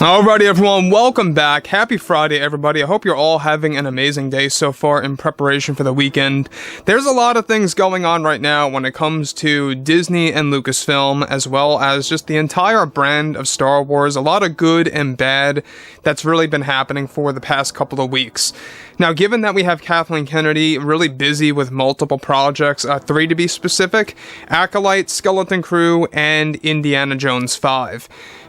Alrighty everyone, welcome back. Happy Friday everybody. I hope you're all having an amazing day so far in preparation for the weekend. There's a lot of things going on right now when it comes to Disney and Lucasfilm, as well as just the entire brand of Star Wars. A lot of good and bad that's really been happening for the past couple of weeks. Now, given that we have Kathleen Kennedy really busy with multiple projects, 3 to be specific: Acolyte, Skeleton Crew, and Indiana Jones 5.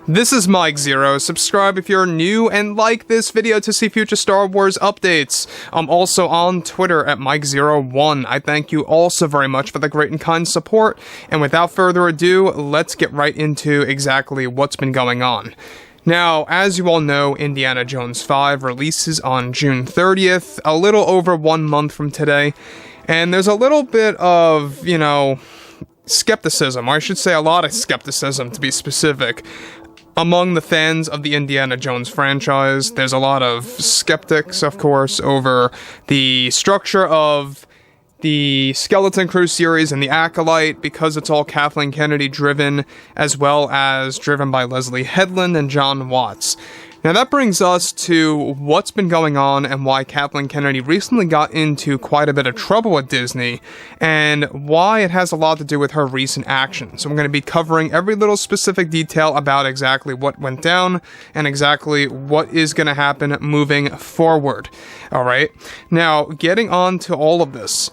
This is Mike Zero. Subscribe if you're new and like this video to see future Star Wars updates. I'm also on Twitter at Mike01. I thank you all so very much for the great and kind support. And without further ado, let's get right into exactly what's been going on. Now, as you all know, Indiana Jones 5 releases on June 30th, a little over 1 month from today. And there's a little bit of, skepticism, or I should say a lot of skepticism to be specific, among the fans of the Indiana Jones franchise. There's a lot of skeptics, of course, over the structure of the Skeleton Crew series and the Acolyte, because it's all Kathleen Kennedy driven, as well as driven by Leslie Headland and John Watts. Now that brings us to what's been going on and why Kathleen Kennedy recently got into quite a bit of trouble with Disney, and why it has a lot to do with her recent actions. So I'm going to be covering every little specific detail about exactly what went down and exactly what is going to happen moving forward. Alright, now getting on to all of this.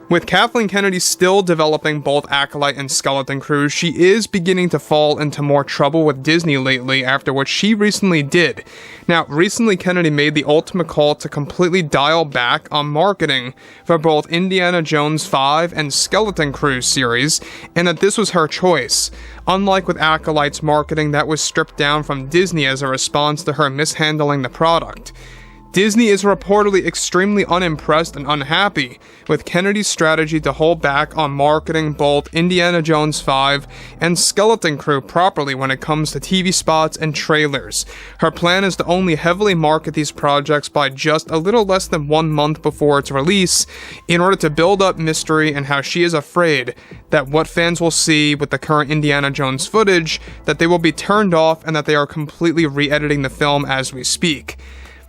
With Kathleen Kennedy still developing both Acolyte and Skeleton Crew, she is beginning to fall into more trouble with Disney lately after what she recently did. Now, recently Kennedy made the ultimate call to completely dial back on marketing for both Indiana Jones 5 and Skeleton Crew series, and that this was her choice. Unlike with Acolyte's marketing that was stripped down from Disney as a response to her mishandling the product. Disney is reportedly extremely unimpressed and unhappy with Kennedy's strategy to hold back on marketing both Indiana Jones 5 and Skeleton Crew properly when it comes to TV spots and trailers. Her plan is to only heavily market these projects by just a little less than 1 month before its release, in order to build up mystery, and how she is afraid that what fans will see with the current Indiana Jones footage, that they will be turned off and that they are completely re-editing the film as we speak.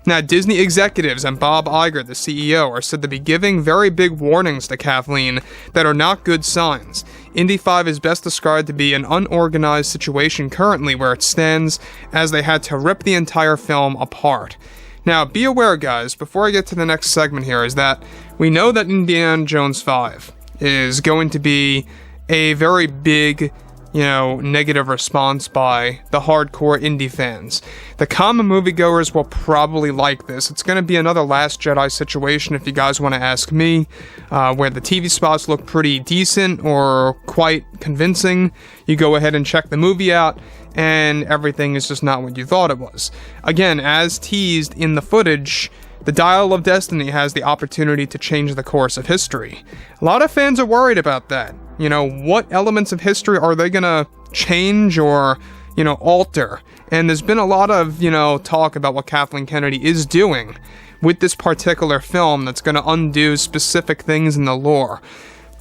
Now, Disney executives and Bob Iger, the CEO, are said to be giving very big warnings to Kathleen that are not good signs. Indy 5 is best described to be an unorganized situation currently where it stands, as they had to rip the entire film apart. Now, be aware, guys, before I get to the next segment here, is that we know that Indiana Jones 5 is going to be a very big, negative response by the hardcore indie fans. The common moviegoers will probably like this. It's going to be another Last Jedi situation, if you guys want to ask me, where the TV spots look pretty decent or quite convincing. You go ahead and check the movie out, and everything is just not what you thought it was. Again, as teased in the footage, the Dial of Destiny has the opportunity to change the course of history. A lot of fans are worried about that. What elements of history are they gonna change or, alter? And there's been a lot of, talk about what Kathleen Kennedy is doing with this particular film that's gonna undo specific things in the lore.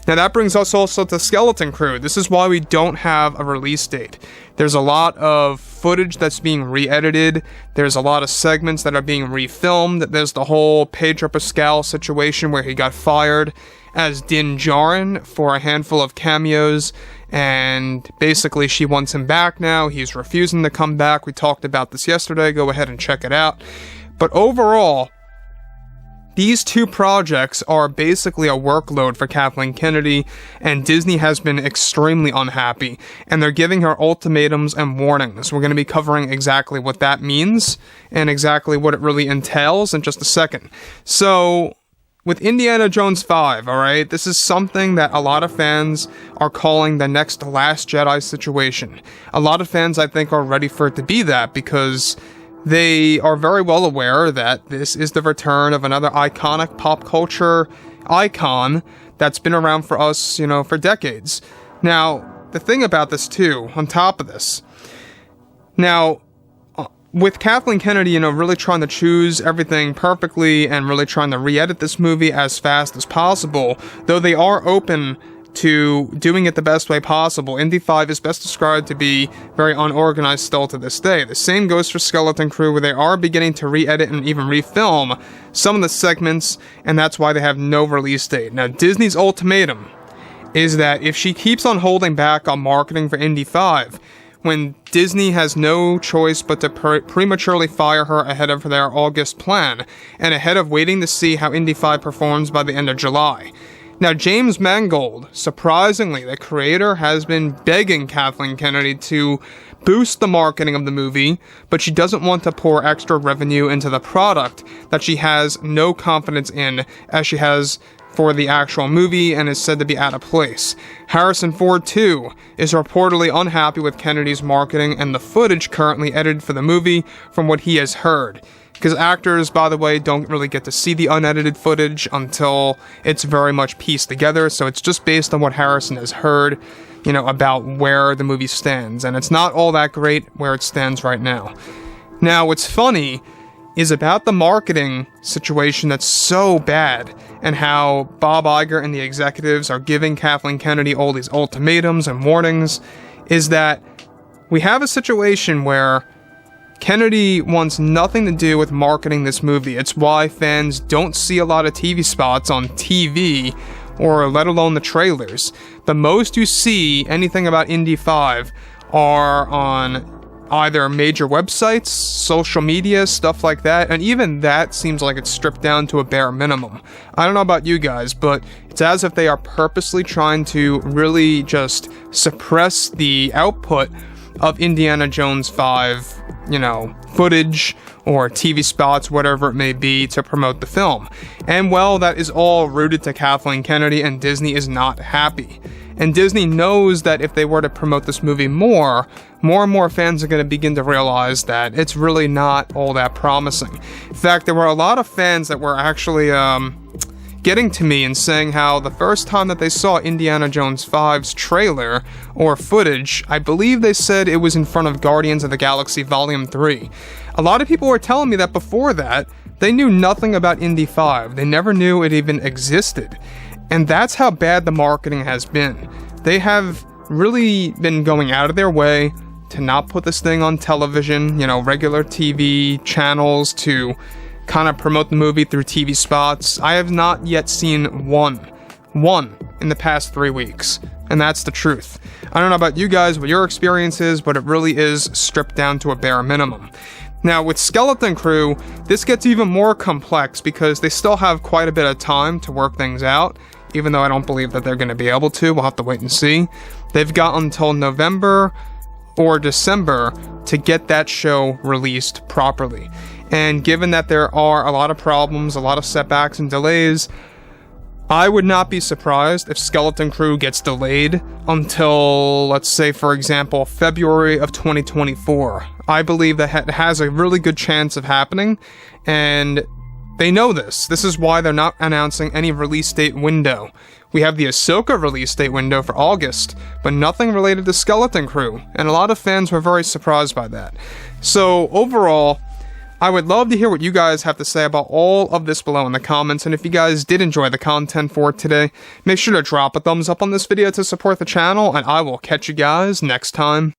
Now that brings us also to Skeleton Crew. This is why we don't have a release date. There's a lot of footage that's being re-edited. There's a lot of segments that are being refilmed. There's the whole Pedro Pascal situation where he got fired as Din Djarin for a handful of cameos, and basically she wants him back now. He's refusing to come back. We talked about this yesterday. Go ahead and check it out. But overall, these two projects are basically a workload for Kathleen Kennedy, and Disney has been extremely unhappy, and they're giving her ultimatums and warnings. We're going to be covering exactly what that means, and exactly what it really entails in just a second. So, with Indiana Jones 5, alright, this is something that a lot of fans are calling the next Last Jedi situation. A lot of fans, I think, are ready for it to be that, because they are very well aware that this is the return of another iconic pop culture icon that's been around for us, for decades. Now, the thing about this too, on top of this, now, with Kathleen Kennedy, really trying to choose everything perfectly and really trying to re-edit this movie as fast as possible, though they are open to doing it the best way possible. Indy 5 is best described to be very unorganized still to this day. The same goes for Skeleton Crew, where they are beginning to re-edit and even refilm some of the segments, and that's why they have no release date. Now, Disney's ultimatum is that if she keeps on holding back on marketing for Indy 5, when Disney has no choice but to prematurely fire her ahead of their August plan, and ahead of waiting to see how Indy 5 performs by the end of July. Now, James Mangold, surprisingly, the creator, has been begging Kathleen Kennedy to boost the marketing of the movie, but she doesn't want to pour extra revenue into the product that she has no confidence in, as she has for the actual movie, and is said to be out of place. Harrison Ford, too, is reportedly unhappy with Kennedy's marketing and the footage currently edited for the movie, from what he has heard. Because actors, by the way, don't really get to see the unedited footage until it's very much pieced together, so it's just based on what Harrison has heard, about where the movie stands, and it's not all that great where it stands right now. Now, what's funny is about the marketing situation that's so bad, and how Bob Iger and the executives are giving Kathleen Kennedy all these ultimatums and warnings, is that we have a situation where Kennedy wants nothing to do with marketing this movie. It's why fans don't see a lot of TV spots on TV, or let alone the trailers. The most you see anything about Indy 5 are on either major websites, social media, stuff like that, and even that seems like it's stripped down to a bare minimum. I don't know about you guys, but it's as if they are purposely trying to really just suppress the output of Indiana Jones 5, footage or TV spots, whatever it may be, to promote the film. And well, that is all rooted to Kathleen Kennedy, and Disney is not happy. And Disney knows that if they were to promote this movie more and more fans are going to begin to realize that it's really not all that promising. In fact, there were a lot of fans that were actually getting to me and saying how the first time that they saw Indiana Jones 5's trailer or footage, I believe they said it was in front of Guardians of the Galaxy Volume 3. A lot of people were telling me that before that, they knew nothing about Indy 5. They never knew it even existed. And that's how bad the marketing has been. They have really been going out of their way to not put this thing on television, regular TV channels, to kind of promote the movie through TV spots. I have not yet seen one in the past 3 weeks. And that's the truth. I don't know about you guys, what your experience is, but it really is stripped down to a bare minimum. Now, with Skeleton Crew, this gets even more complex because they still have quite a bit of time to work things out, even though I don't believe that they're going to be able to. We'll have to wait and see. They've got until November or December to get that show released properly. And given that there are a lot of problems, a lot of setbacks and delays, I would not be surprised if Skeleton Crew gets delayed until, let's say, for example, February of 2024. I believe that has a really good chance of happening, and they know this. This is why they're not announcing any release date window. We have the Ahsoka release date window for August, but nothing related to Skeleton Crew, and a lot of fans were very surprised by that. So, overall, I would love to hear what you guys have to say about all of this below in the comments, and if you guys did enjoy the content for today, make sure to drop a thumbs up on this video to support the channel, and I will catch you guys next time.